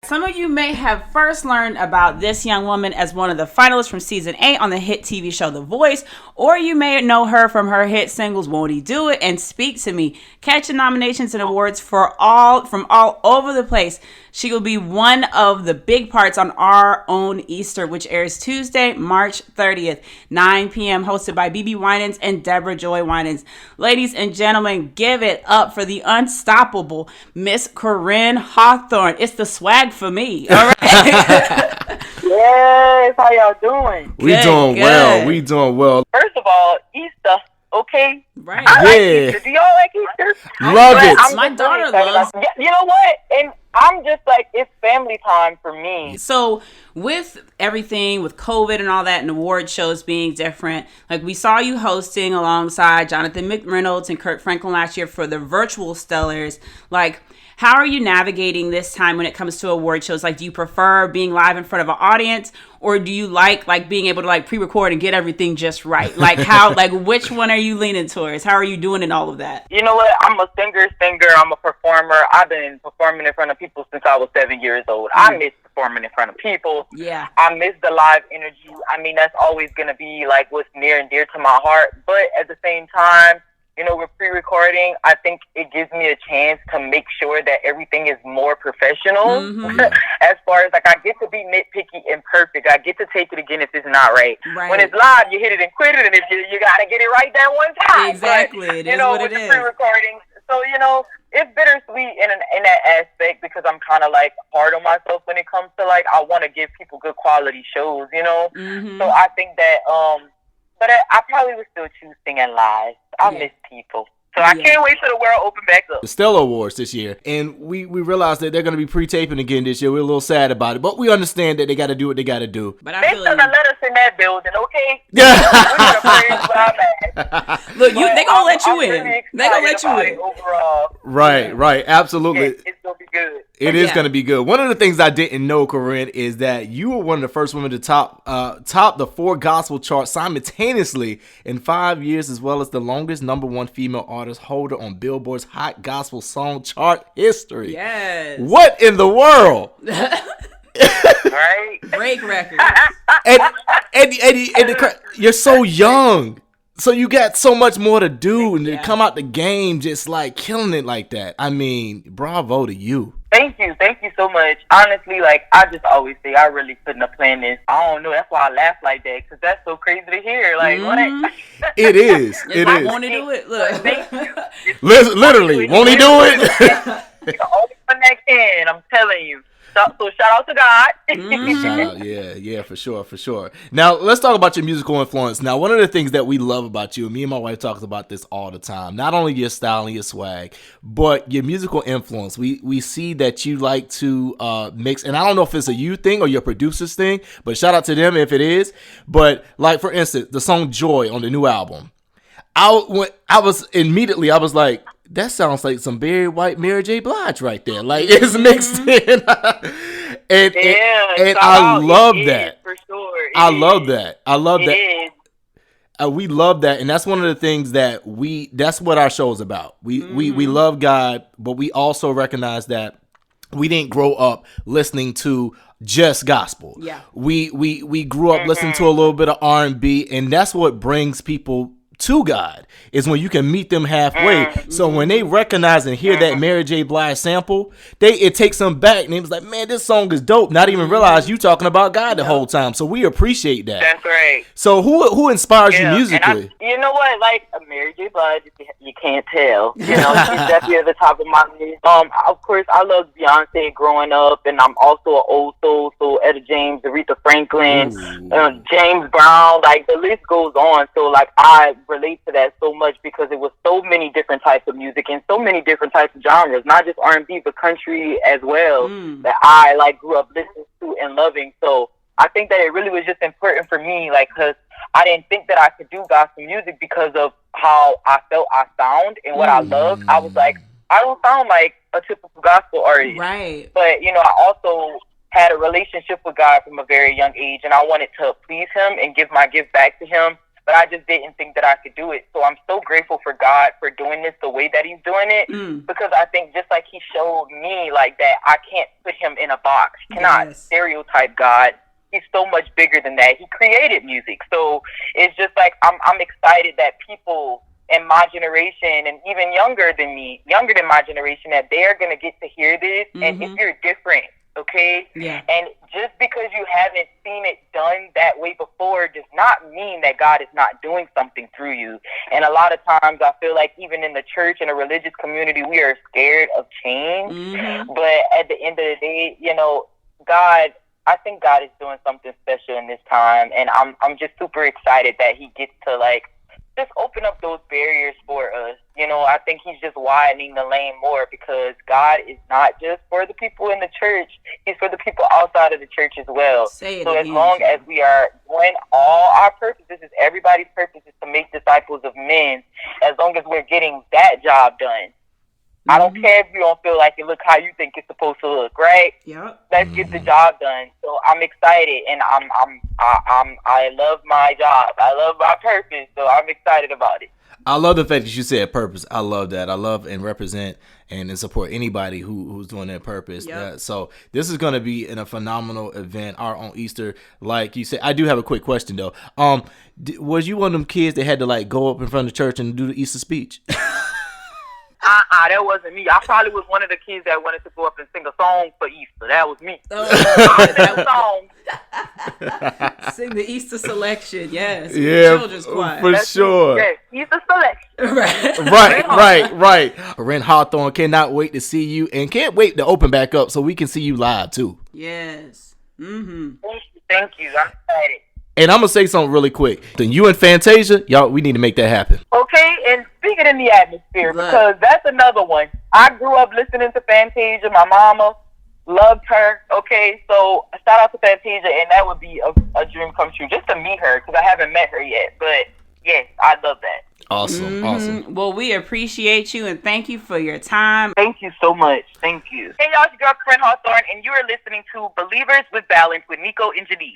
Some of you may have first learned about this young woman as one of the finalists from season 8 on the hit TV show The Voice, or you may know her from her hit singles Won't He Do It and Speak to Me, catching nominations and awards from all over the place. She will be one of the big parts on Our Own Easter, which airs Tuesday, March 30th, 9 p.m., hosted by BB Winans and Deborah Joy Winans. Ladies and gentlemen, give it up for the unstoppable Miss Koryn Hawthorne. It's the swag for me. All right. Yes, how y'all doing? We doing well. First of all, Easter, okay? Right. I like Easter. Do y'all like Easter? Love it. My daughter loves it. You know what? And I'm just like, it's family time for me. So with everything, with COVID and all that, and award shows being different, like we saw you hosting alongside Jonathan McReynolds and Kirk Franklin last year for the virtual Stellars. Like, how are you navigating this time when it comes to award shows? Like, do you prefer being live in front of an audience, or do you like being able to pre-record and get everything just right? Like which one are you leaning towards? How are you doing in all of that? You know what? I'm a singer. I'm a performer. I've been performing in front of people since I was 7 years old. I miss performing in front of people. Yeah. I miss the live energy. I mean, that's always going to be what's near and dear to my heart. But at the same time, with pre-recording, I think it gives me a chance to make sure that everything is more professional. Mm-hmm. As far as I get to be nitpicky and perfect. I get to take it again if it's not right. When it's live, you hit it and quit it, and if you got to get it right that one time. Exactly. But, it is what it is. With the pre-recording, so, it's bittersweet in that aspect because I'm kind of hard on myself when it comes to I want to give people good quality shows, Mm-hmm. So I think that, but I probably would still choose singing live. I miss people. So I can't wait till the world open back up. The Stellar Awards this year. And we realized that they're going to be pre-taping again this year. We're a little sad about it. But we understand that they got to do what they got to do. But they still let us in that building, okay? Look, they're going to let you in. They're going to let you in. Overall. Right. Absolutely. It's going to be good. It is going to be good. One of the things I didn't know, Koryn, is that you were one of the first women to top the 4 gospel charts simultaneously in 5 years, as well as the longest #1 female artist holder on Billboard's Hot Gospel Song Chart history. Yes. What in the world? Right? Break record. and you're so young. So you got so much more to do, and to come out the game just killing it like that. I mean, bravo to you. Thank you so much. Honestly, I just always say I really couldn't have planned this. I don't know. That's why I laugh like that, because that's so crazy to hear. What? It is. It is. Want to do it? Look. Thank you. Literally, won't he do it? You're the only one that can. I'm telling you. So shout out to God. Shout out, yeah, for sure. Now let's talk about your musical influence. Now, one of the things that we love about you, and me and my wife talk about this all the time, not only your style and your swag, but your musical influence. We see that you like to mix, and I don't know if it's a you thing or your producer's thing, but shout out to them if it is. But for instance, the song "Joy" on the new album, I was like, that sounds like some very white Mary J. Blige right there. It's mixed in. and I love that. For sure. I love that. We love that. And that's one of the things that that's what our show is about. We love God, but we also recognize that we didn't grow up listening to just gospel. Yeah. We grew up listening to a little bit of R&B, and that's what brings people to God, is when you can meet them halfway. So when they recognize and hear that Mary J. Blige sample, it takes them back, and it was like, man, this song is dope. Not even realize you talking about God the whole time. So we appreciate that. That's right. So who inspires you musically? You know what? Mary J. Blige, you can't tell. She's definitely at the top of my list. Of course, I love Beyonce growing up, and I'm also an old soul. So Etta James, Aretha Franklin, James Brown, the list goes on. So I relate to that so much because it was so many different types of music and so many different types of genres, not just R&B but country as well, that I grew up listening to and loving. So I think that it really was just important for me, because I didn't think that I could do gospel music because of how I felt I sound and what I loved. I was like, I don't sound like a typical gospel artist. Right. But I also had a relationship with God from a very young age, and I wanted to please him and give my gift back to him. but I just didn't think that I could do it. So I'm so grateful for God for doing this the way that he's doing it, because I think just like he showed me like that, I can't put him in a box. Cannot stereotype God. He's so much bigger than that. He created music. So it's just like I'm excited that people in my generation and even younger than my generation, that they're going to get to hear this. And if you're different, okay? Yeah. And just because you haven't seen it done that way before does not mean that God is not doing something through you. And a lot of times I feel like even in the church and a religious community, we are scared of change. But at the end of the day, you know, I think God is doing something special in this time. And I'm just super excited that he gets to like just open up those barriers for us. You know, I think he's just widening the lane more, because God is not just for the people in the church. He's for the people outside of the church as well. So as long as we are doing all our purposes, everybody's purpose is to make disciples of men, as long as we're getting that job done. I don't care if you don't feel like it look how you think it's supposed to look, right? Yep. Let's get the job done. So I'm excited, and I love my job. I love my purpose, so I'm excited about it. I love the fact that you said purpose. I love that. I love and represent and support anybody who's doing their purpose. Yep. So this is going to be in a phenomenal event on Easter. Like you said, I do have a quick question though. Was you one of them kids that had to like go up in front of the church and do the Easter speech? That wasn't me. I probably was one of the kids that wanted to go up and sing a song for Easter. That was me. Sing the Easter selection, yes. Yeah, children's choir. For sure. Yes, Easter selection. Right. Koryn Hawthorne, cannot wait to see you, and can't wait to open back up so we can see you live too. Yes. Thank you. I'm excited. And I'm gonna say something really quick. Then you and Fantasia, y'all, we need to make that happen. Okay, and speaking in the atmosphere, because that's another one. I grew up listening to Fantasia. My mama loved her. Okay, so shout out to Fantasia, and that would be a dream come true, just to meet her, because I haven't met her yet. But yes, I love that. Awesome. Well, we appreciate you, and thank you for your time. Thank you so much. Thank you. Hey, y'all, it's your girl, Koryn Hawthorne, and you are listening to Believers with Balance with Nico and Janice.